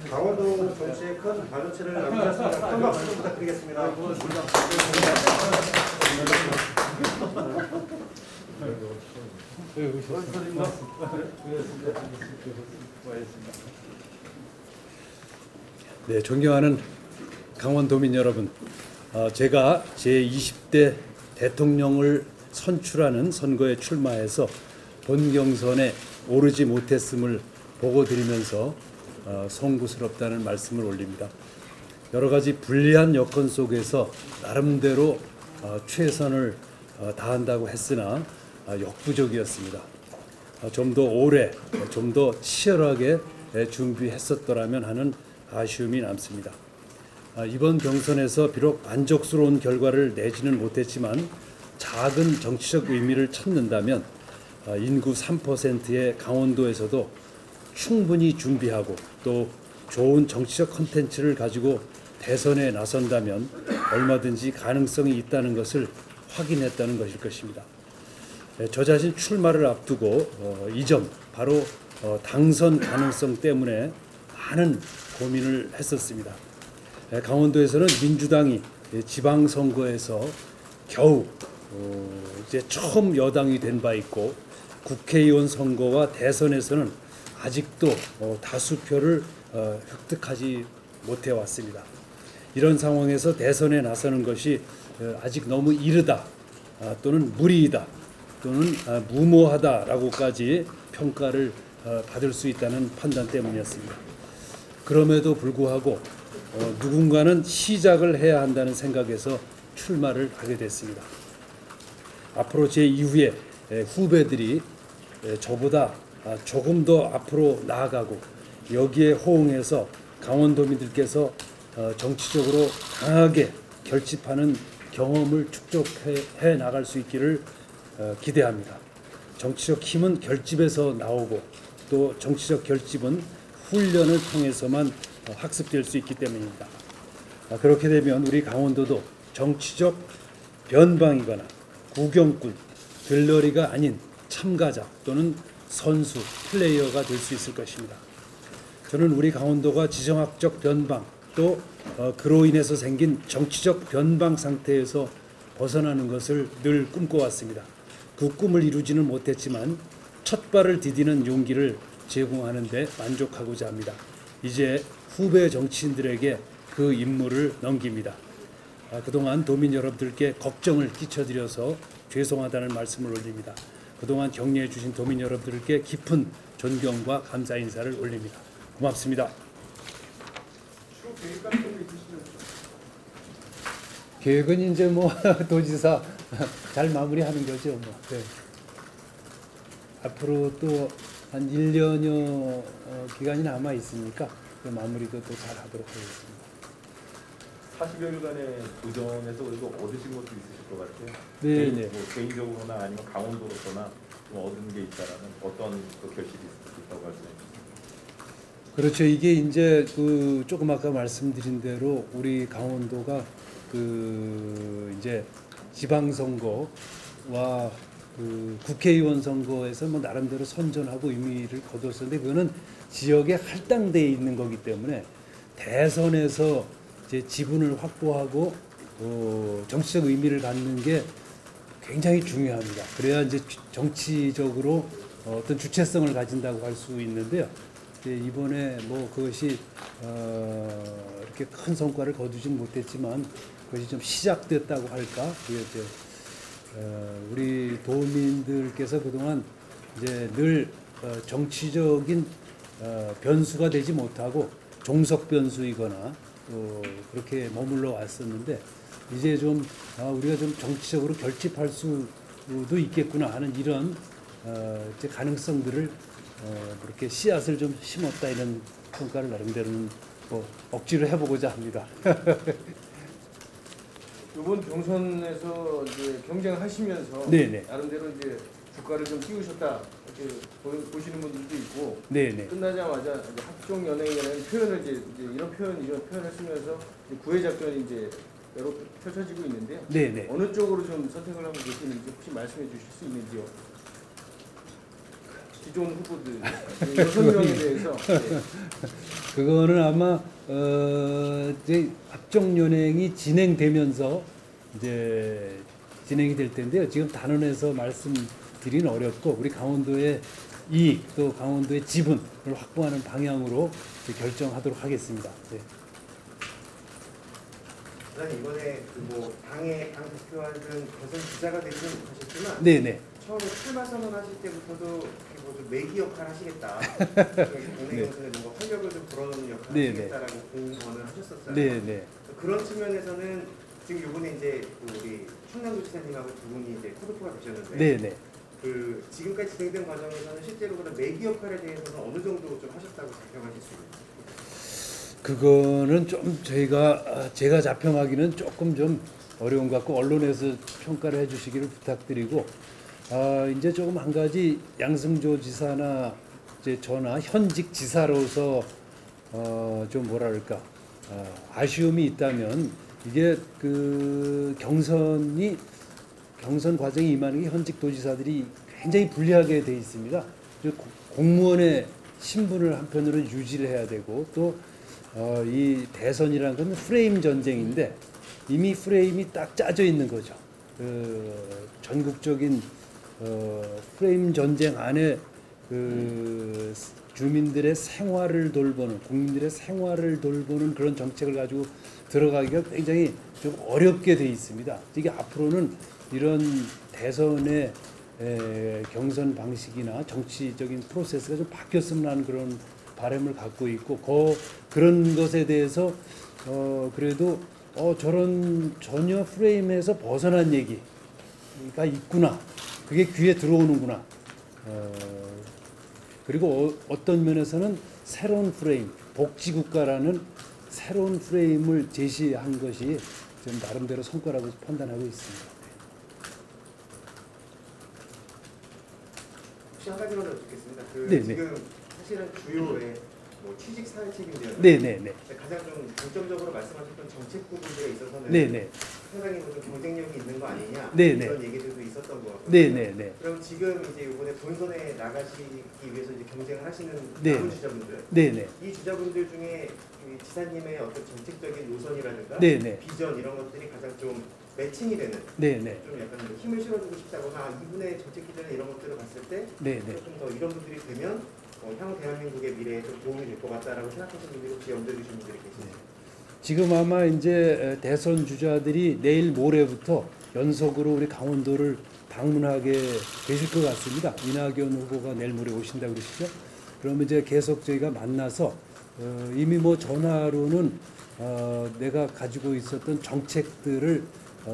강원도 정치에 큰 발자취를 남기셨습니다. 큰 박수 좀 부탁드리겠습니다. 네, 존경하는 강원도민 여러분, 제가 제20대 대통령을 선출하는 선거에 출마해서 본 경선에 오르지 못했음을 보고드리면서 송구스럽다는 말씀을 올립니다. 여러 가지 불리한 여건 속에서 나름대로 최선을 다한다고 했으나 역부족이었습니다. 좀 더 오래, 좀 더 치열하게 준비했었더라면 하는 아쉬움이 남습니다. 이번 경선에서 비록 만족스러운 결과를 내지는 못했지만 작은 정치적 의미를 찾는다면 인구 3%의 강원도에서도 충분히 준비하고 또 좋은 정치적 콘텐츠를 가지고 대선에 나선다면 얼마든지 가능성이 있다는 것을 확인했다는 것일 것입니다. 저 자신 출마를 앞두고 이 점 바로 당선 가능성 때문에 많은 고민을 했었습니다. 강원도에서는 민주당이 지방선거에서 겨우 이제 처음 여당이 된 바 있고 국회의원 선거와 대선에서는 아직도 다수표를 획득하지 못해 왔습니다. 이런 상황에서 대선에 나서는 것이 아직 너무 이르다 또는 무리이다 또는 무모하다라고까지 평가를 받을 수 있다는 판단 때문이었습니다. 그럼에도 불구하고 누군가는 시작을 해야 한다는 생각에서 출마를 하게 됐습니다. 앞으로 제 이후에 후배들이 저보다 조금 더 앞으로 나아가고 여기에 호응해서 강원도민들께서 정치적으로 강하게 결집하는 경험을 축적해 나갈 수 있기를 기대합니다. 정치적 힘은 결집에서 나오고 또 정치적 결집은 훈련을 통해서만 학습될 수 있기 때문입니다. 그렇게 되면 우리 강원도도 정치적 변방이거나 구경꾼, 들러리가 아닌 참가자 또는 선수, 플레이어가 될 수 있을 것입니다. 저는 우리 강원도가 지정학적 변방 또 그로 인해서 생긴 정치적 변방 상태에서 벗어나는 것을 늘 꿈꿔왔습니다. 그 꿈을 이루지는 못했지만 첫 발을 디디는 용기를 제공하는 데 만족하고자 합니다. 이제 후배 정치인들에게 그 임무를 넘깁니다. 그동안 도민 여러분들께 걱정을 끼쳐드려서 죄송하다는 말씀을 올립니다. 그동안 격려해 주신 도민 여러분들께 깊은 존경과 감사 인사를 올립니다. 고맙습니다. 계획은 이제 뭐 도지사 잘 마무리하는 거죠. 뭐. 네. 앞으로 또 한 1년여 기간이 남아 있으니까 그 마무리도 또 잘 하도록 하겠습니다. 40여일간의 도전에서 그래도 얻으신 것도 있으실 것 같아요. 네, 네. 뭐 개인적으로나 아니면 강원도로서나 좀 얻은 게 있다라는 어떤 그 결실이 있다고 할 수 있습니까? 그렇죠. 이게 이제 그 조금 아까 말씀드린 대로 우리 강원도가 그 이제 지방선거와 그 국회의원 선거에서 뭐 나름대로 선전하고 의미를 거뒀었는데 그거는 지역에 할당되어 있는 거기 때문에 대선에서 이제 지분을 확보하고 정치적 의미를 갖는 게 굉장히 중요합니다. 그래야 이제 정치적으로 어떤 주체성을 가진다고 할 수 있는데요. 이번에 뭐 그것이 이렇게 큰 성과를 거두진 못했지만 그것이 좀 시작됐다고 할까? 이제 우리 도민들께서 그동안 이제 늘 정치적인 변수가 되지 못하고 종속 변수이거나 또 그렇게 머물러 왔었는데 이제 좀 우리가 좀 정치적으로 결집할 수도 있겠구나 하는 이런 이제 가능성들을 그렇게 씨앗을 좀 심었다 이런 평가를 나름대로는 뭐 억지로 해보고자 합니다. 이번 경선에서 이제 경쟁하시면서 네네. 나름대로 이제 주가를 좀 띄우셨다 이렇게 보시는 분들도 있고 네네. 끝나자마자 이제 합종 연행이라는 표현을 이제 이런 표현을 쓰면서 이제 구애 작전이 이제 여러 펼쳐지고 있는데요. 네네. 어느 쪽으로 좀 선택을 하고 계시는지 혹시 말씀해 주실 수 있는지요? 기존 후보들 6명에 대해서 그거는 아마 이제 합종 연행이 진행되면서 이제 진행이 될 텐데요. 지금 단언해서 말씀드리긴 어렵고 우리 강원도의 이익 또 강원도의 지분을 확보하는 방향으로 결정하도록 하겠습니다. 네. 부장님 이번에 뭐 당의 당 대표하든 대선 주자가 되지는 못하셨지만 네네. 처음에 출마 선언하실 때부터도 뭐좀 매기 역할 하시겠다. 국내 네. 경선에 뭔가 활력을 좀 불어넣는 역할 네, 하시겠다라고 공언을 하셨었잖아요. 네네. 그런 측면에서는 지금 이번에 이제 그 우리 충남도지사님하고 두 분이 이제 코드프가 되셨는데 네네. 그 지금까지 진행된 과정에서는 실제로 그런 매기 역할에 대해서는 어느 정도 좀 하셨다고 자평하실 수 있나요? 그거는 좀 제가 자평하기는 조금 좀 어려운 것 같고 언론에서 평가를 해주시기를 부탁드리고 이제 조금 한 가지 양승조 지사나 이제 저나 현직 지사로서 좀 뭐랄까 아쉬움이 있다면 이게 그 경선 과정에 임하는 게 현직 도지사들이 굉장히 불리하게 돼 있습니다. 공무원의 신분을 한편으로 유지를 해야 되고 또 이 대선이라는 건 프레임 전쟁인데 이미 프레임이 딱 짜져 있는 거죠. 전국적인 프레임 전쟁 안에 그 주민들의 생활을 돌보는 국민들의 생활을 돌보는 그런 정책을 가지고 들어가기가 굉장히 좀 어렵게 돼 있습니다. 이게 앞으로는 이런 대선의 경선 방식이나 정치적인 프로세스가 좀 바뀌었으면 하는 그런 바람을 갖고 있고 그런 것에 대해서 그래도 저런 전혀 프레임에서 벗어난 얘기가 있구나. 그게 귀에 들어오는구나. 그리고 어떤 면에서는 새로운 프레임, 복지국가라는 새로운 프레임을 제시한 것이 좀 나름대로 성과라고 판단하고 있습니다. 혹시 한 가지만 더 듣겠습니다. 네네. 지금 사실은 주요의 뭐 취직 사회 책임제였는데 네네네. 가장 좀 중점적으로 말씀하셨던 정책 부분들에 있어서는 네네. 상당히 좀 경쟁력이 있는 거 아니냐 네네. 이런 얘기들도 있었던 것 같고요. 네네네. 그럼 지금 이제 이번에 본선에 나가시기 위해서 이제 경쟁을 하시는 네. 남은 주자분들, 네네. 이 주자분들 중에 이 지사님의 어떤 정책적인 노선이라든가 네네. 비전 이런 것들이 가장 좀 매칭이 되는 네네. 좀 약간 뭐 힘을 실어주고 싶다거나 이분의 정책 기조나 이런 것들을 봤을 때 네네. 조금 더 이런 분들이 되면 향후 대한민국의 미래에 좀 도움이 될 것 같다라고 생각하시는 분들이 혹시 염두에 두시는 분들이 계시나요? 지금 아마 이제 대선 주자들이 내일 모레부터 연속으로 우리 강원도를 방문하게 되실 것 같습니다. 이낙연 후보가 내일 모레 오신다고 그러시죠. 그러면 이제 계속 저희가 만나서 이미 뭐 전화로는 내가 가지고 있었던 정책들을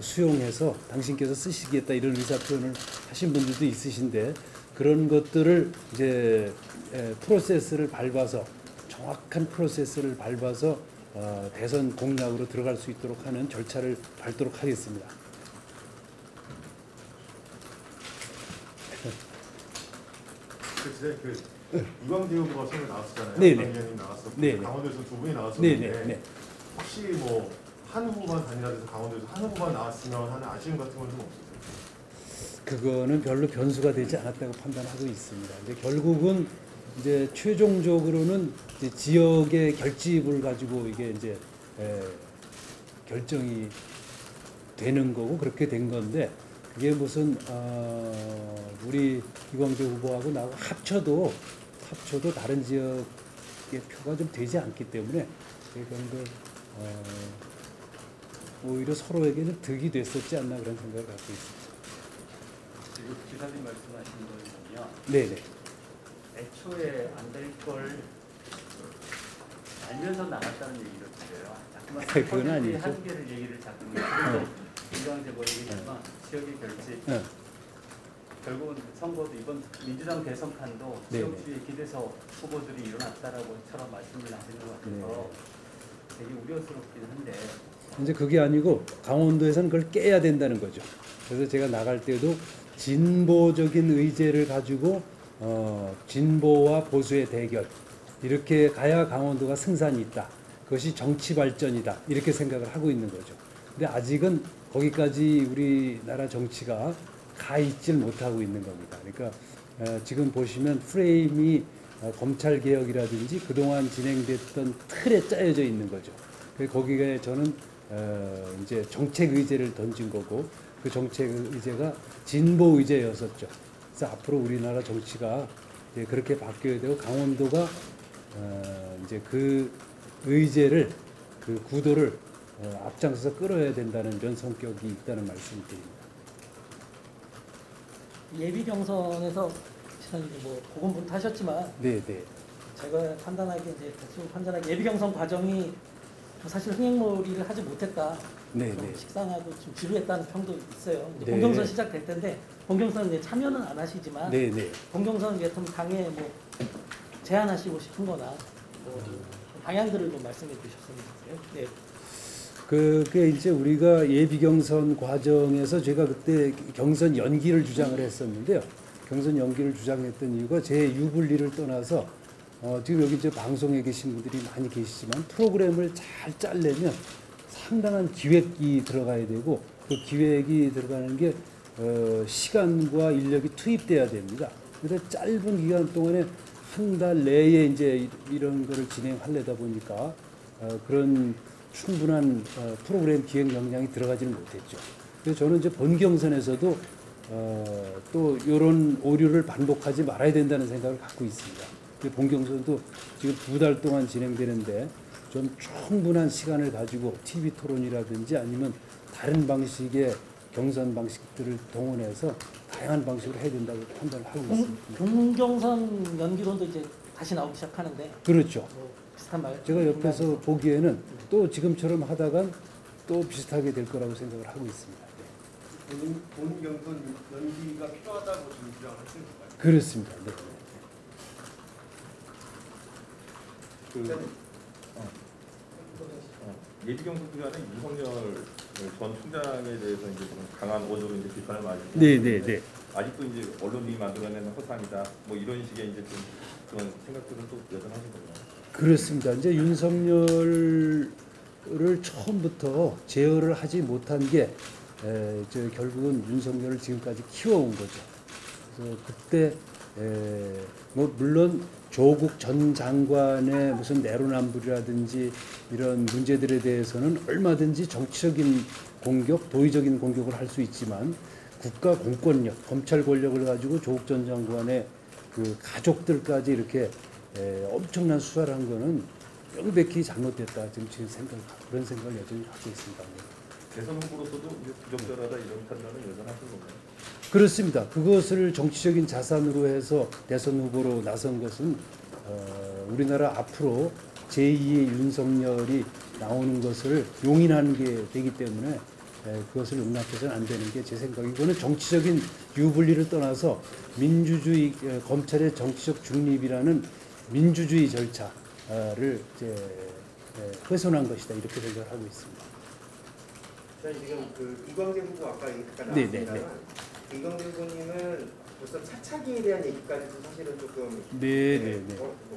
수용해서 당신께서 쓰시겠다 이런 의사 표현을 하신 분들도 있으신데 그런 것들을 이제 프로세스를 밟아서 정확한 프로세스를 밟아서 대선 공략으로 들어갈 수 있도록 하는 절차를 밟도록 하겠습니다. 이광재 후보가 처음에 나왔었잖아요. 네네. 이광재님 나왔었고 네네. 강원도에서 두 분이 나왔었는데 네네. 혹시 뭐 한 후보만 단일화돼서 강원도에서 한 후보만 나왔으면 하는 아쉬움 같은 건 좀 없으세요? 그거는 별로 변수가 되지 않았다고 판단하고 있습니다. 근데 결국은 이제 최종적으로는 이제 지역의 결집을 가지고 이게 이제 결정이 되는 거고 그렇게 된 건데 그게 무슨 우리 이광재 후보하고 나하고 합쳐도 다른 지역의 표가 좀 되지 않기 때문에 그건 오히려 서로에게는 득이 됐었지 않나 그런 생각을 갖고 있습니다. 지금 기사님 말씀하신 거는요. 네네. 애초에 안 될 걸 알면서 나갔다는 얘기를 드려요. 자꾸만 그건 아니죠. 한계를 얘기를 자꾸 그래서 이광재 뭐 얘기했지만 지역의 결집 결국은 선거도 이번 민주당 대선판도 네네. 지역주의 기대서 후보들이 일어났다라고처럼 말씀을 하시는 것 같아서 되게 우려스럽긴 한데 이제 그게 아니고 강원도에서는 그걸 깨야 된다는 거죠. 그래서 제가 나갈 때도 진보적인 의제를 가지고 진보와 보수의 대결 이렇게 가야 강원도가 승산이 있다. 그것이 정치 발전이다. 이렇게 생각을 하고 있는 거죠. 근데 아직은 거기까지 우리나라 정치가 가 있질 못하고 있는 겁니다. 그러니까 지금 보시면 프레임이 검찰 개혁이라든지 그동안 진행됐던 틀에 짜여져 있는 거죠. 거기에 저는 이제 정책 의제를 던진 거고 그 정책 의제가 진보 의제였었죠. 그래서 앞으로 우리나라 정치가 이제 그렇게 바뀌어야 되고 강원도가 이제 그 의제를 그 구도를 앞장서서 끌어야 된다는 이런 성격이 있다는 말씀을 드립니다. 예비 경선에서 지난주에 뭐 고군분투 하셨지만 네, 네. 제가 판단하기에 이제 대충 판단하기 예비 경선 과정이 좀 사실 흥행몰이를 하지 못했다. 네, 좀 네. 식상하고 좀 지루했다는 평도 있어요. 이제 네. 본경선 시작될 텐데 본경선 이제 참여는 안 하시지만 네, 네. 본경선 이제 좀 당에 뭐 제안하시고 싶은거나 뭐 방향들을 좀 말씀해 주셨으면 좋겠어요. 네. 그게 이제 우리가 예비 경선 과정에서 제가 그때 경선 연기를 주장을 했었는데요. 경선 연기를 주장했던 이유가 제 유불리를 떠나서 지금 여기 이제 방송에 계신 분들이 많이 계시지만 프로그램을 잘 짜려면 상당한 기획이 들어가야 되고 그 기획이 들어가는 게 시간과 인력이 투입돼야 됩니다. 그래서 짧은 기간 동안에 한 달 내에 이제 이런 거를 진행하려다 보니까 그런 충분한 프로그램 기획 역량이 들어가지는 못했죠. 그래서 저는 이제 본경선에서도 또 이런 오류를 반복하지 말아야 된다는 생각을 갖고 있습니다. 본경선도 지금 2달 동안 진행되는데 좀 충분한 시간을 가지고 TV 토론이라든지 아니면 다른 방식의 경선 방식들을 동원해서 다양한 방식으로 해야 된다고 판단을 하고 있습니다. 본경선 연기론도 이제 다시 나오기 시작하는데 그렇죠. 뭐 비슷한 말. 제가 옆에서 보기에는 또 지금처럼 하다간 또 비슷하게 될 거라고 생각을 하고 있습니다. 본 경선 연기가 필요하다고 지금 주장을 하시는 건가요? 그렇습니다. 네. 예비경선 기간에 윤석열 전 총장에 대해서 이제 좀 강한 어조로 이제 비판을 많이 네, 네, 네. 아직도 이제 언론이 만들어내는 허상이다. 뭐 이런 식의 이제 좀 그런 생각들은 또 여전하신 건가요? 그렇습니다. 이제 윤석열을 처음부터 제어를 하지 못한 게 결국은 윤석열을 지금까지 키워온 거죠. 그래서 그때 뭐 물론 조국 전 장관의 무슨 내로남불이라든지 이런 문제들에 대해서는 얼마든지 정치적인 공격, 도의적인 공격을 할 수 있지만 국가 공권력, 검찰 권력을 가지고 조국 전 장관의 그 가족들까지 이렇게 엄청난 수사를 한 거는 명백히 잘못됐다. 지금 그런 생각을 여전히 갖고 있습니다. 대선 후보로서도 이제 부적절하다 이런 판단은 여전하신 건가요? 그렇습니다. 그것을 정치적인 자산으로 해서 대선 후보로 나선 것은 우리나라 앞으로 제2의 윤석열이 나오는 것을 용인하는 게 되기 때문에 그것을 용납해서는 안 되는 게 제 생각이고는 정치적인 유불리를 떠나서 민주주의 검찰의 정치적 중립이라는 민주주의 절차를 이제 훼손한 것이다 이렇게 생각을 하고 있습니다. 지금 그 이광재 후보 아까 잠깐 네, 나왔습니다만 이광재 후보님은 벌써 차차기에 대한 얘기까지도 사실은 조금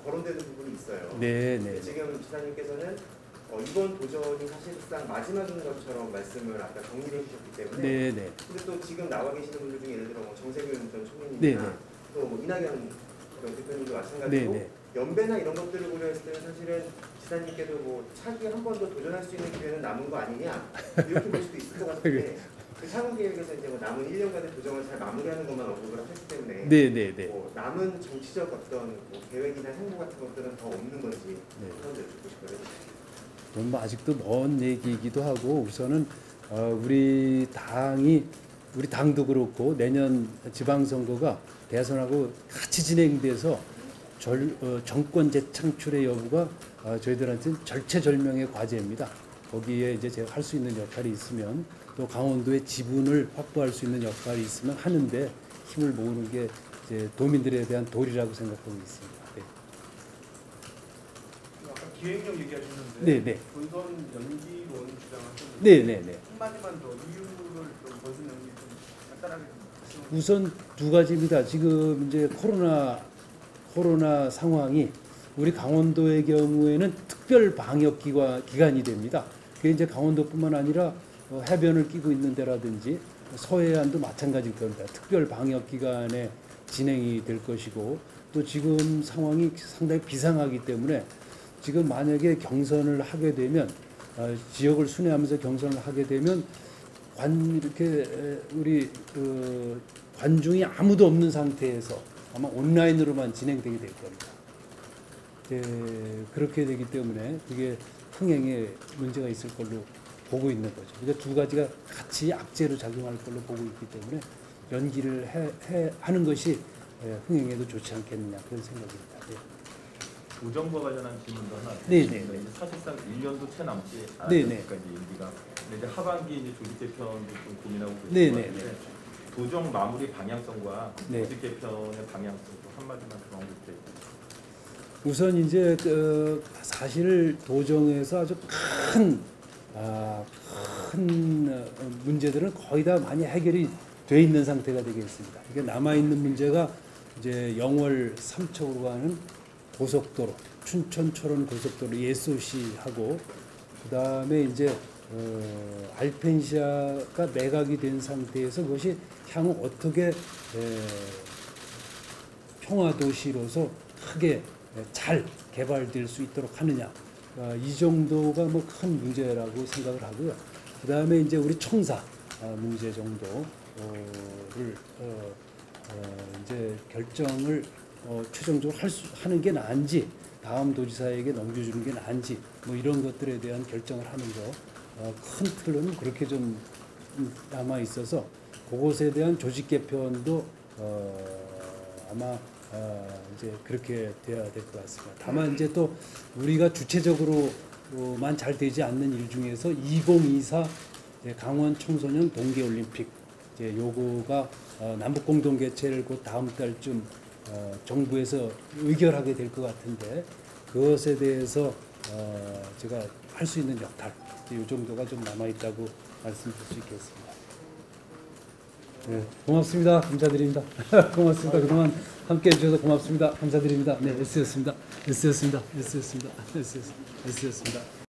거론되는 부분이 있어요. 네, 네. 지금 지사님께서는 이번 도전이 사실상 마지막인 것처럼 말씀을 아까 정리해 주셨기 때문에 네, 네. 근데 또 지금 나와 계시는 분들 중에 예를 들어 뭐 정세균 전 총리님이나 네, 네. 또 뭐 이낙연 전 대표님도 마찬가지로 네, 네. 연배나 이런 것들을 고려했을 때는 사실은 지사님께도 뭐 차기 한 번 더 도전할 수 있는 기회는 남은 거 아니냐 이렇게 볼 수도 있을 것 같은데 그 차후 계획에서 이제 뭐 남은 1년간의 도전을 잘 마무리하는 것만 언급을 하셨기 때문에 네, 네, 네. 뭐 남은 정치적 어떤 뭐 계획이나 행보 같은 것들은 더 없는 건지 네. 그런 데 듣고 싶어요. 그건 뭐 아직도 먼 얘기이기도 하고 우선은 우리 당도 그렇고 내년 지방선거가 대선하고 같이 진행돼서 정권 재창출의 여부가 저희들한테는 절체절명의 과제입니다. 거기에 이제 제가 할 수 있는 역할이 있으면 또 강원도의 지분을 확보할 수 있는 역할이 있으면 하는데 힘을 모으는 게 이제 도민들에 대한 도리라고 생각하고 있습니다. 네. 아까 기획력 얘기하셨는데 네, 네. 본선 연기론 주장하셨는데 네, 네, 네. 한마디만 더 이유를 좀 본선 연기 좀 간단하게 좀 우선 두 가지입니다. 지금 이제 코로나 상황이 우리 강원도의 경우에는 특별 방역 기간이 됩니다. 그게 이제 강원도뿐만 아니라 해변을 끼고 있는 데라든지 서해안도 마찬가지일 겁니다. 특별 방역 기간에 진행이 될 것이고 또 지금 상황이 상당히 비상하기 때문에 지금 만약에 경선을 하게 되면 지역을 순회하면서 경선을 하게 되면 이렇게 우리 관중이 아무도 없는 상태에서 아마 온라인으로만 진행되게 될 겁니다. 그렇게 되기 때문에 그게 흥행에 문제가 있을 걸로 보고 있는 거죠. 그러니까 두 가지가 같이 악재로 작용할 걸로 보고 있기 때문에 연기를 하는 것이 흥행에도 좋지 않겠느냐 그런 생각입니다. 우정과 관련한 질문도 하나 네, 드리겠습니다. 네, 네. 이제 사실상 1년도 채 남지 네, 않으니까 이제 임기가. 근데 이제 하반기 이제 조직 개편도 좀 고민하고 계신 네, 것 네, 같은데 도정 마무리 방향성과 네. 조직 개편의 방향성도 한마디만 더 언급해 주세요. 우선 이제 사실 도정에서 아주 큰 문제들은 거의 다 많이 해결이 돼 있는 상태가 되겠습니다. 이게 남아 있는 문제가 이제 영월 삼척으로 가는 고속도로, 춘천 철원 고속도로 SOC하고 그다음에 이제 알펜시아가 매각이 된 상태에서 그것이 향후 어떻게 평화도시로서 크게 잘 개발될 수 있도록 하느냐 이 정도가 뭐 큰 문제라고 생각을 하고요. 그 다음에 이제 우리 청사 문제 정도를 이제 결정을 최종적으로 하는 게 나은지 다음 도지사에게 넘겨주는 게 나은지 뭐 이런 것들에 대한 결정을 하는 거 큰 틀은 그렇게 좀 남아 있어서 그것에 대한 조직 개편도 아마 이제 그렇게 돼야 될 것 같습니다. 다만 이제 또 우리가 주체적으로만 잘 되지 않는 일 중에서 2024 강원 청소년 동계올림픽 이제 요거가 남북 공동 개최를 곧 다음 달쯤 정부에서 의결하게 될 것 같은데 그것에 대해서 제가 할 수 있는 역할 이 정도가 좀 남아 있다고 말씀드릴 수 있겠습니다. 네, 고맙습니다. 감사드립니다. 고맙습니다. 그동안 함께 해주셔서 고맙습니다. 감사드립니다. 네, S였습니다. S였습니다. S였습니다. S였습니다.